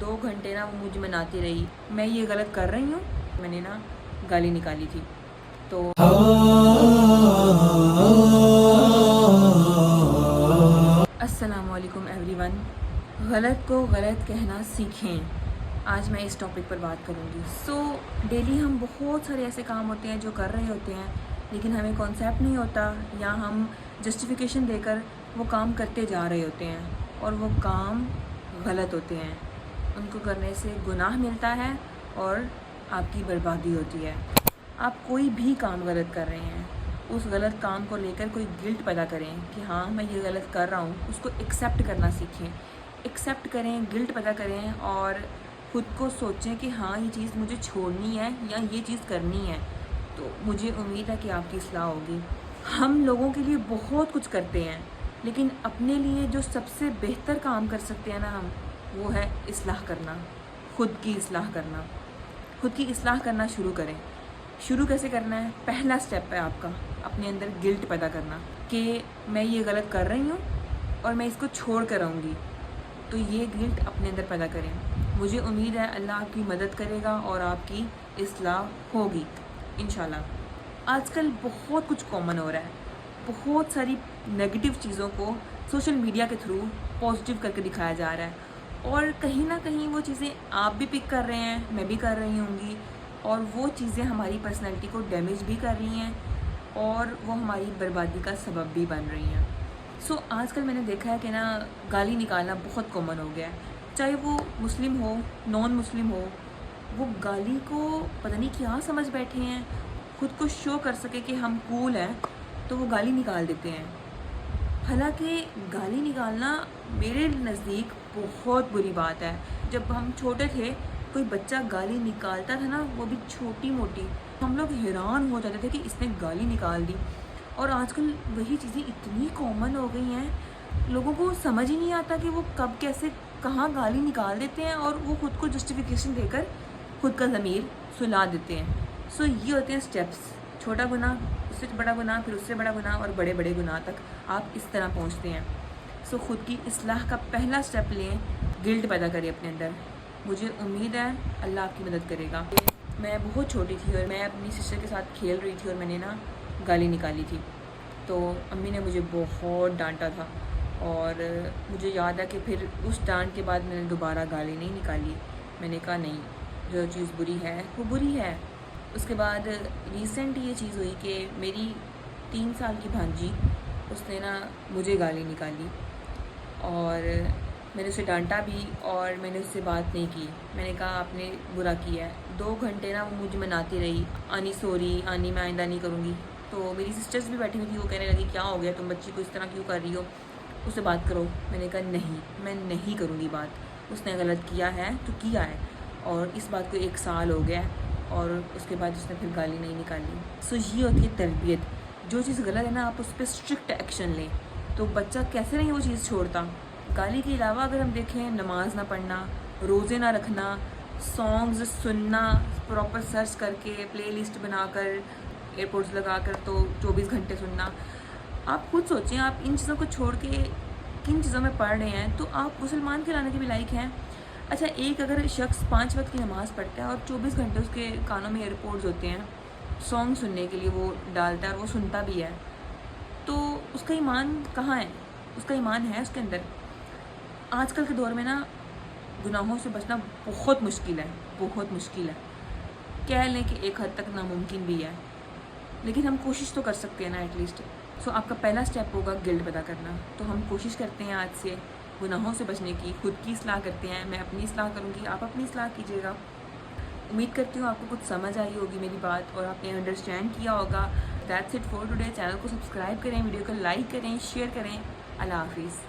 2 گھنٹے نا وہ مجھے مناتی رہی، میں یہ غلط کر رہی ہوں، میں نے نا گالی نکالی تھی۔ تو السلام علیکم ایوری ون، غلط کو غلط کہنا سیکھیں۔ آج میں اس ٹاپک پر بات کروں گی۔ ڈیلی ہم بہت سارے ایسے کام ہوتے ہیں جو کر رہے ہوتے ہیں، لیکن ہمیں کانسیپٹ نہیں ہوتا، یا ہم جسٹیفیکیشن دے کر وہ کام کرتے جا رہے ہوتے ہیں، اور وہ کام غلط ہوتے ہیں۔ ان کو کرنے سے گناہ ملتا ہے اور آپ کی بربادی ہوتی ہے۔ آپ کوئی بھی کام غلط کر رہے ہیں، اس غلط کام کو لے کر کوئی گلٹ پیدا کریں کہ ہاں میں یہ غلط کر رہا ہوں، اس کو ایکسیپٹ کرنا سیکھیں، ایکسیپٹ کریں، گلٹ پیدا کریں، اور خود کو سوچیں کہ ہاں یہ چیز مجھے چھوڑنی ہے یا یہ چیز کرنی ہے، تو مجھے امید ہے کہ آپ کی اصلاح ہوگی۔ ہم لوگوں کے لیے بہت کچھ کرتے ہیں، لیکن اپنے لیے جو سب سے بہتر کام کر سکتے ہیں نا ہم، وہ ہے اصلاح کرنا، خود کی اصلاح کرنا۔ خود کی اصلاح کرنا شروع کریں۔ شروع کیسے کرنا ہے؟ پہلا سٹیپ ہے آپ کا اپنے اندر گلٹ پیدا کرنا کہ میں یہ غلط کر رہی ہوں اور میں اس کو چھوڑ کر آؤں گی، تو یہ گلٹ اپنے اندر پیدا کریں۔ مجھے امید ہے اللہ آپ کی مدد کرے گا اور آپ کی اصلاح ہوگی انشاءاللہ۔ آج کل بہت کچھ کامن ہو رہا ہے، بہت ساری نگیٹو چیزوں کو سوشل میڈیا کے تھرو پازیٹیو کر کے دکھایا جا رہا ہے، اور کہیں نہ کہیں وہ چیزیں آپ بھی پک کر رہے ہیں، میں بھی کر رہی ہوں گی، اور وہ چیزیں ہماری پرسنالٹی کو ڈیمیج بھی کر رہی ہیں اور وہ ہماری بربادی کا سبب بھی بن رہی ہیں۔ آج کل میں نے دیکھا ہے کہ نا گالی نکالنا بہت کامن ہو گیا ہے، چاہے وہ مسلم ہو نان مسلم ہو، وہ گالی کو پتہ نہیں کیا سمجھ بیٹھے ہیں، خود کو شو کر سکے کہ ہم کول ہیں تو وہ گالی نکال دیتے ہیں۔ حالانکہ گالی نکالنا میرے نزدیک بہت بری بات ہے۔ جب ہم چھوٹے تھے، کوئی بچہ گالی نکالتا تھا نا، وہ بھی چھوٹی موٹی، ہم لوگ حیران ہو جاتے تھے کہ اس نے گالی نکال دی۔ اور آج کل وہی چیزیں اتنی کامن ہو گئی ہیں، لوگوں کو سمجھ ہی نہیں آتا کہ وہ کب کیسے کہاں گالی نکال دیتے ہیں، اور وہ خود کو جسٹیفیکیشن دے کر خود کا ضمیر سلا دیتے ہیں۔ یہ ہوتے ہیں سٹیپس، چھوٹا گناہ، اس سے بڑا گناہ، پھر اس سے بڑا گناہ، اور بڑے بڑے گناہ تک آپ اس طرح پہنچتے ہیں۔ خود کی اصلاح کا پہلا سٹیپ لیں، گلٹ پیدا کریں اپنے اندر۔ مجھے امید ہے اللہ آپ کی مدد کرے گا۔ میں بہت چھوٹی تھی اور میں اپنی سسٹر کے ساتھ کھیل رہی تھی، اور میں نے نا گالی نکالی تھی، تو امی نے مجھے بہت ڈانٹا تھا، اور مجھے یاد ہے کہ پھر اس ڈانٹ کے بعد میں نے دوبارہ گالی نہیں نکالی۔ میں نے کہا نہیں، جو چیز بری ہے وہ بری ہے۔ اس کے بعد ریسنٹ یہ چیز ہوئی کہ میری 3 سال کی بھانجی، اس نے نا مجھے گالی نکالی، اور میں نے اسے ڈانٹا بھی، اور میں نے اس سے بات نہیں کی۔ میں نے کہا آپ نے برا کیا ہے۔ 2 گھنٹے نا وہ مجھے مناتی رہی، آنی سوری، آنی میں آئندہ نہیں کروں گی۔ تو میری سسٹرز بھی بیٹھی ہوئی تھی، وہ کہنے لگی کیا ہو گیا، تم بچی کو اس طرح کیوں کر رہی ہو، اس سے بات کرو۔ میں نے کہا نہیں، میں نہیں کروں گی بات، اس نے غلط کیا ہے تو کیا ہے، اور اس بات کو 1 سال ہو گیا ہے، اور اس کے بعد اس نے پھر گالی نہیں نکالی۔ یہ ہوتی ہے تربیت۔ جو چیز غلط ہے نا، آپ اس پہ اسٹرکٹ ایکشن لیں، تو بچہ کیسے نہیں وہ چیز چھوڑتا۔ گالی کے علاوہ اگر ہم دیکھیں، نماز نہ پڑھنا، روزے نہ رکھنا، سانگز سننا، پراپر سرچ کر کے پلے لسٹ بنا کر ایئرپورٹس لگا کر تو 24 گھنٹے سننا۔ آپ خود سوچیں، آپ ان چیزوں کو چھوڑ کے کن چیزوں میں پڑھ رہے ہیں، تو آپ مسلمان کہلانے کے بھی لائق ہیں۔ اچھا، اگر شخص 5 وقت کی نماز پڑھتا ہے اور 24 گھنٹے اس کے کانوں میں ایئرپورٹس ہوتے ہیں، سانگ سننے کے لیے وہ ڈالتا ہے اور وہ سنتا بھی ہے، تو اس کا ایمان کہاں ہے؟ اس کا ایمان ہے اس کے اندر؟ آج کل کے دور میں نا گناہوں سے بچنا بہت مشکل ہے، بہت مشکل ہے، کہہ لیں کہ ایک حد تک ناممکن بھی ہے، لیکن ہم کوشش تو کر سکتے ہیں نا ایٹ لیسٹ۔ آپ کا پہلا سٹیپ ہوگا گلٹ پیدا کرنا۔ تو ہم کوشش کرتے ہیں آج سے گناہوں سے بچنے کی، خود کی اصلاح کرتے ہیں۔ میں اپنی اصلاح کروں گی، آپ اپنی اصلاح کیجیے گا۔ امید کرتی ہوں آپ کو کچھ سمجھ آئی ہوگی میری بات، اور آپ نے انڈرسٹینڈ کیا ہوگا۔ That's it for today. Channel کو سبسکرائب کریں، ویڈیو کو لائک کریں، شیئر کریں۔ اللہ حافظ۔